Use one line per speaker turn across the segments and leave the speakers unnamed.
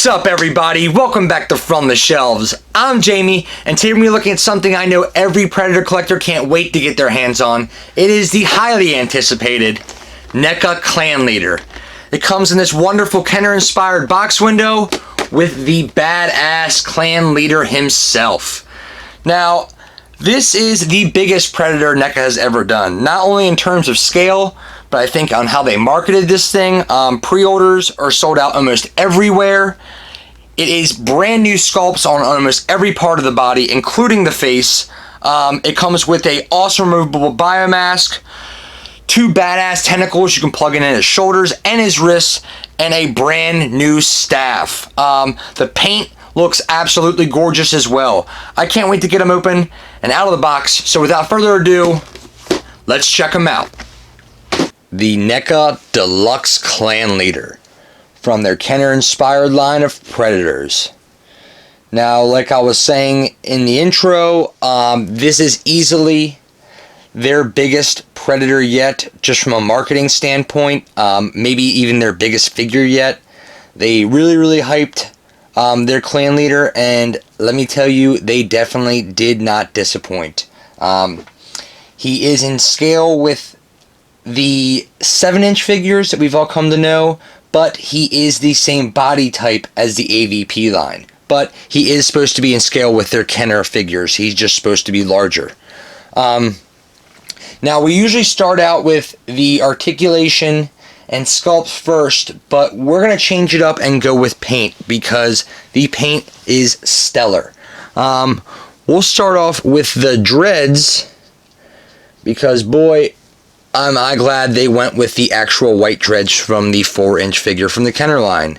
What's up, everybody? Welcome back to From the Shelves. I'm Jamie, and today we're going to be looking at something I know every Predator collector can't wait to get their hands on. It is the highly anticipated NECA Clan Leader. It comes in this wonderful Kenner-inspired box window with the badass Clan Leader himself. Now, this is the biggest Predator NECA has ever done, not only in terms of scale, but I think on how they marketed this thing. Pre-orders are sold out almost everywhere. It is brand new sculpts on almost every part of the body, including the face. It comes with a awesome removable biomask, two badass tentacles you can plug in his shoulders and his wrists, and a brand new staff. The paint looks absolutely gorgeous as well. I can't wait to get them open and out of the box. So without further ado, let's check them out. The NECA Deluxe Clan Leader from their Kenner-inspired line of Predators. Now, like I was saying in the intro, this is easily their biggest Predator yet, just from a marketing standpoint. Maybe even their biggest figure yet. They really hyped their Clan Leader, and let me tell you, they definitely did not disappoint. He is in scale with the 7-inch figures that we've all come to know, but he is the same body type as the AVP line. But he is supposed to be in scale with their Kenner figures. He's just supposed to be larger. Now, we usually start out with the articulation and sculpt first, but we're going to change it up and go with paint because the paint is stellar. We'll start off with the dreads because, boy, am I glad they went with the actual white dreads from the 4-inch figure from the Kenner line.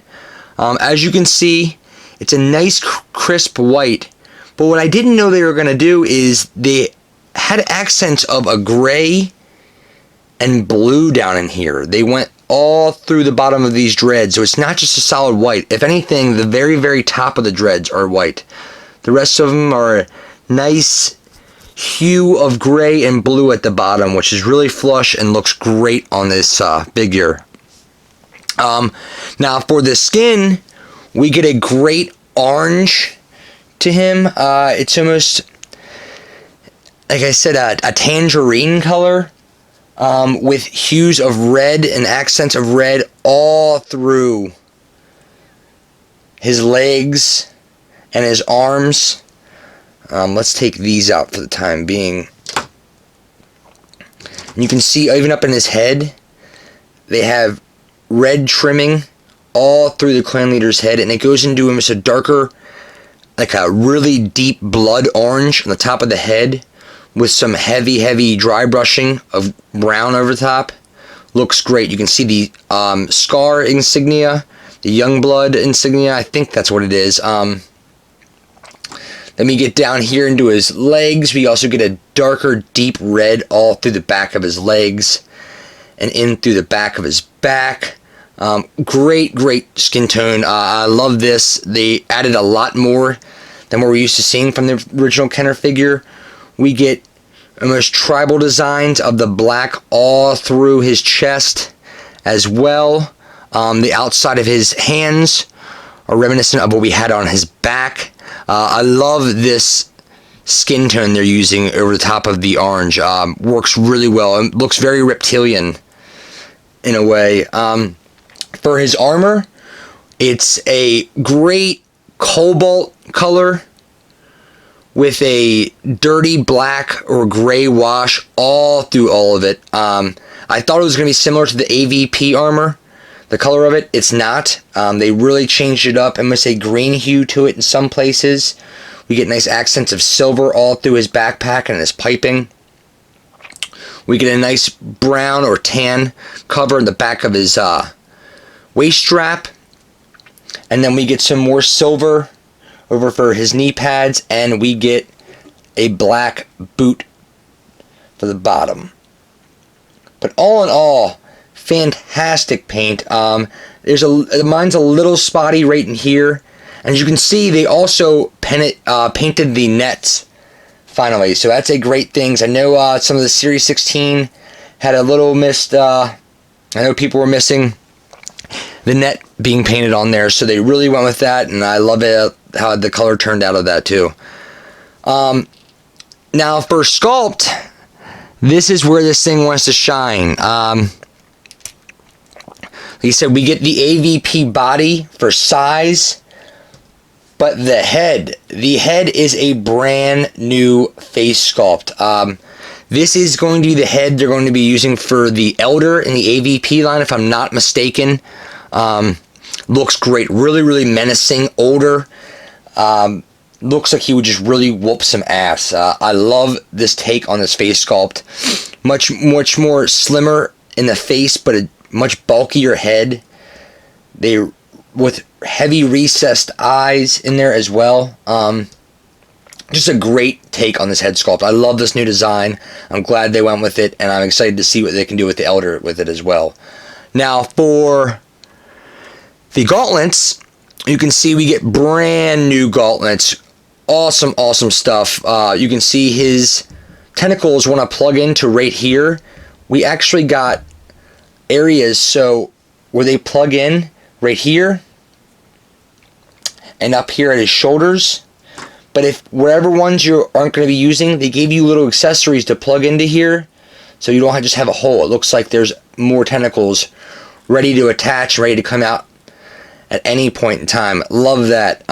As you can see, it's a nice crisp white, but what I didn't know they were going to do is they had accents of a gray and blue down in here. They went all through the bottom of these dreads, so it's not just a solid white. If anything, the very top of the dreads are white. The rest of them are a nice hue of gray and blue at the bottom, which is really flush and looks great on this figure. Now for the skin, we get a great orange to him. It's almost, like I said, a tangerine color with hues of red and accents of red all through his legs and his arms. Let's take these out for the time being. And you can see even up in his head, they have red trimming all through the Clan Leader's head, and it goes into almost a darker, like a really deep blood orange on the top of the head with some heavy dry brushing of brown over the top. Looks great. You can see the scar insignia, the young blood insignia. I think that's what it is. Then we get down here into his legs. We also get a darker, deep red all through the back of his legs and in through the back of his back. Great skin tone. I love this. They added a lot more than what we're used to seeing from the original Kenner figure. We get almost tribal designs of the black all through his chest as well. The outside of his hands are reminiscent of what we had on his back. I love this skin tone they're using over the top of the orange. Works really well. It looks very reptilian in a way. For his armor, it's a great cobalt color with a dirty black or gray wash all through all of it. I thought it was going to be similar to the AVP armor. The color of it, it's not. They really changed it up. I must say green hue to it in some places. We get nice accents of silver all through his backpack and his piping. We get a nice brown or tan cover in the back of his waist strap. And then we get some more silver over for his knee pads. And we get a black boot for the bottom. But all in all, fantastic paint. Mine's a little spotty right in here. And as you can see, they also painted the nets finally. So that's a great thing. I know some of the Series 16 had a little missed. I know people were missing the net being painted on there, so they really went with that, and I love it how the color turned out of that too. Now for Sculpt, this is where this thing wants to shine. Like I said, we get the AVP body for size, but the head is a brand new face sculpt. This is going to be the head they're going to be using for the Elder in the AVP line, if I'm not mistaken. Looks great, really, really menacing, older. Looks like he would just really whoop some ass. I love this take on this face sculpt. Much more slimmer in the face, but a much bulkier head. With heavy recessed eyes in there as well. Just a great take on this head sculpt. I love this new design. I'm glad they went with it, and I'm excited to see what they can do with the Elder with it as well. Now for the gauntlets, you can see we get brand new gauntlets. Awesome, awesome stuff. You can see his tentacles when I plug into right here. We actually got areas so where they plug in right here and up here at his shoulders. But if whatever ones you aren't going to be using, they gave you little accessories to plug into here, so you don't just have a hole. It looks like there's more tentacles ready to attach, ready to come out at any point in time. Love that.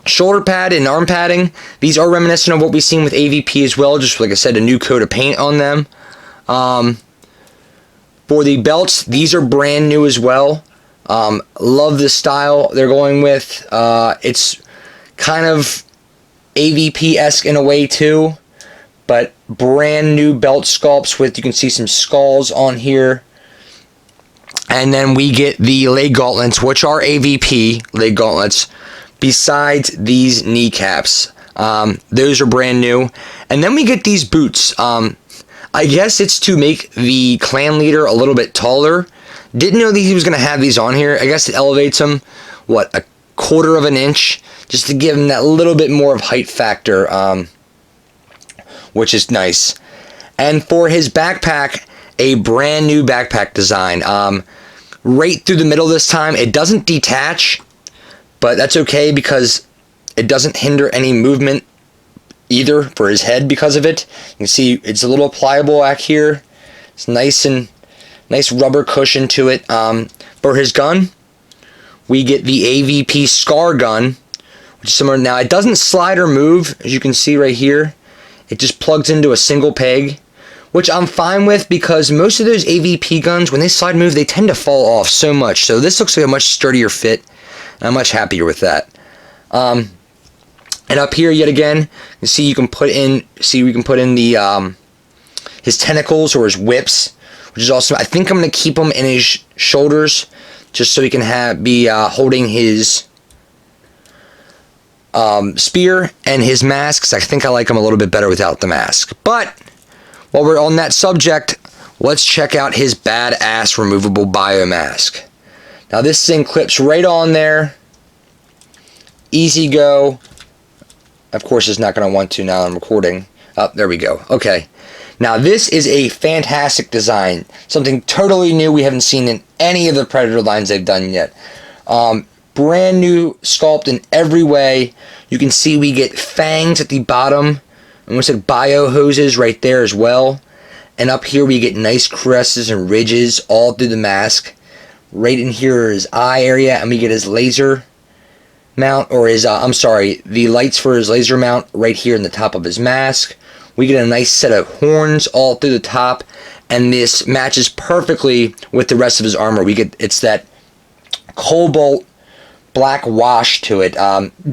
Shoulder pad and arm padding, these are reminiscent of what we've seen with AVP as well, just like I said, a new coat of paint on them. For the belts, these are brand new as well. Love the style they're going with. It's kind of AVP-esque in a way too, but brand new belt sculpts with, you can see some skulls on here. And then we get the leg gauntlets, which are AVP leg gauntlets, besides these kneecaps. Those are brand new. And then we get these boots. I guess it's to make the clan leader a little bit taller. Didn't know that he was going to have these on here. I guess it elevates him, what, a quarter of an inch, just to give him that little bit more of height factor, which is nice. And for his backpack, a brand new backpack design. Right through the middle this time. It doesn't detach, but that's okay because it doesn't hinder any movement either for his head because of it. You can see it's a little pliable back here. It's nice rubber cushion to it. For his gun, we get the AVP Scar gun, which is similar. Now it doesn't slide or move, as you can see right here. It just plugs into a single peg, which I'm fine with because most of those AVP guns, when they slide and move, they tend to fall off so much. So this looks like a much sturdier fit, and I'm much happier with that. And up here, yet again, you see we can put in the his tentacles or his whips, which is awesome. I think I'm gonna keep them in his shoulders, just so he can be holding his spear and his mask, 'cause I think I like him a little bit better without the mask. But while we're on that subject, let's check out his badass removable bio mask. Now this thing clips right on there. Easy go. Of course it's not going to want to now I'm recording. Oh, there we go. Okay. Now this is a fantastic design. Something totally new we haven't seen in any of the Predator lines they've done yet. Brand new sculpt in every way. You can see we get fangs at the bottom. And looks like bio hoses right there as well. And up here we get nice creases and ridges all through the mask. Right in here is eye area, and we get his laser mount, or his, the lights for his laser mount right here in the top of his mask. We get a nice set of horns all through the top, and this matches perfectly with the rest of his armor. It's that cobalt black wash to it.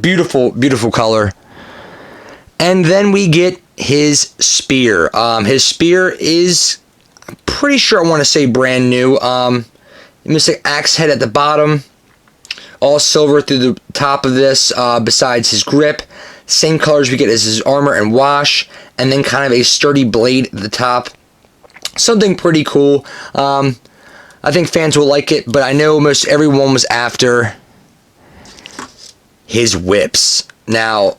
Beautiful, beautiful color. And then we get his spear. His spear is, I'm pretty sure I want to say brand new. It looks like axe head at the bottom. All silver through the top of this, besides his grip. Same colors we get as his armor and wash. And then kind of a sturdy blade at the top. Something pretty cool. I think fans will like it, but I know most everyone was after his whips. Now,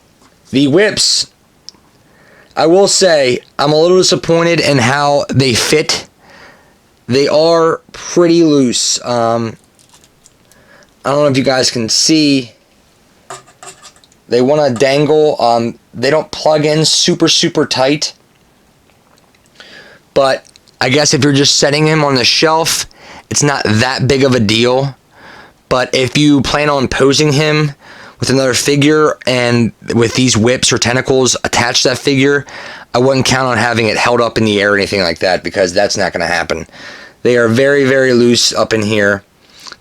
the whips, I will say, I'm a little disappointed in how they fit. They are pretty loose. I don't know if you guys can see. They want to dangle. They don't plug in super tight. But I guess if you're just setting him on the shelf, it's not that big of a deal. But if you plan on posing him with another figure and with these whips or tentacles attached to that figure, I wouldn't count on having it held up in the air or anything like that, because that's not going to happen. They are very loose up in here.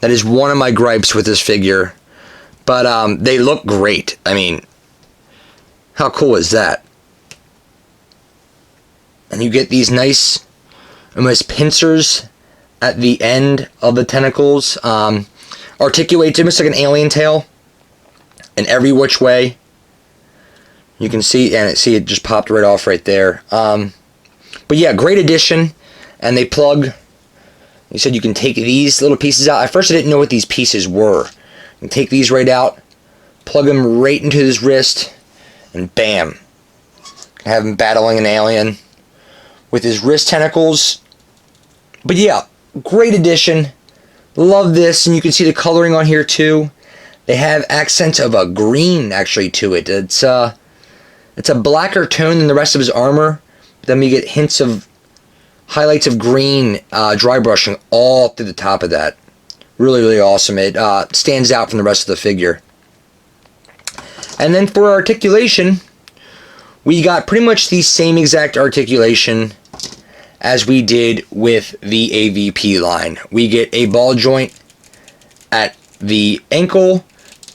That is one of my gripes with this figure. But they look great. I mean, how cool is that? And you get these nice, almost pincers at the end of the tentacles. Articulates almost like an alien tail in every which way. You can see, and see it just popped right off right there. But yeah, great addition. And they plug. You said you can take these little pieces out. At first I didn't know what these pieces were. You can take these right out, plug them right into his wrist, and bam. Have him battling an alien with his wrist tentacles. But yeah, great addition. Love this, and you can see the coloring on here too. They have accents of a green actually to it. It's a blacker tone than the rest of his armor. Then we get hints of highlights of green dry brushing all through the top of that. Really awesome. It stands out from the rest of the figure. And then for articulation, we got pretty much the same exact articulation as we did with the AVP line. We get a ball joint at the ankle,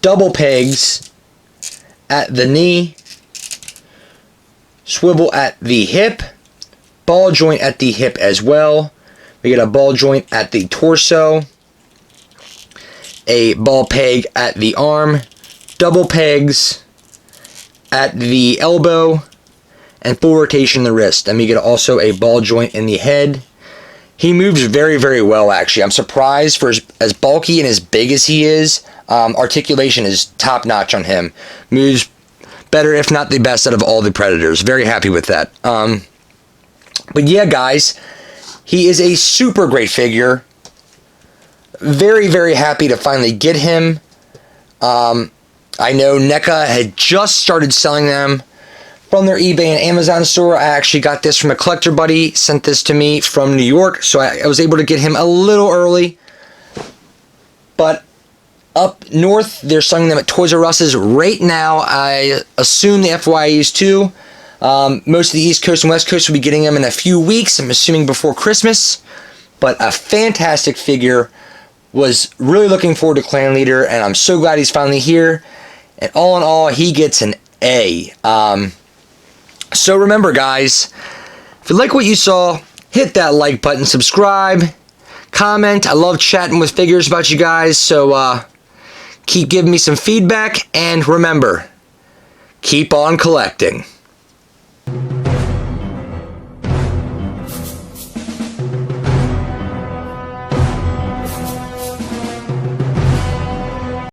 double pegs at the knee, swivel at the hip, ball joint at the hip as well. We get a ball joint at the torso, a ball peg at the arm, double pegs at the elbow, and full rotation in the wrist. Then we get also a ball joint in the head. He moves very well, actually. I'm surprised for as bulky and as big as he is. Articulation is top notch on him. Moves better, if not the best, out of all the Predators. Very happy with that. But yeah, guys, he is a super great figure. Very happy to finally get him. I know NECA had just started selling them from their eBay and Amazon store. I actually got this from a collector buddy, sent this to me from New York, so I was able to get him a little early. But up north, they're selling them at Toys R Us's right now. I assume the FYEs too. Most of the East Coast and West Coast will be getting them in a few weeks, I'm assuming before Christmas. But a fantastic figure. Was really looking forward to Clan Leader, and I'm so glad he's finally here. And all in all, he gets an A. So remember, guys, if you like what you saw, hit that like button, subscribe, comment. I love chatting with figures about you guys, so keep giving me some feedback, and remember, keep on collecting.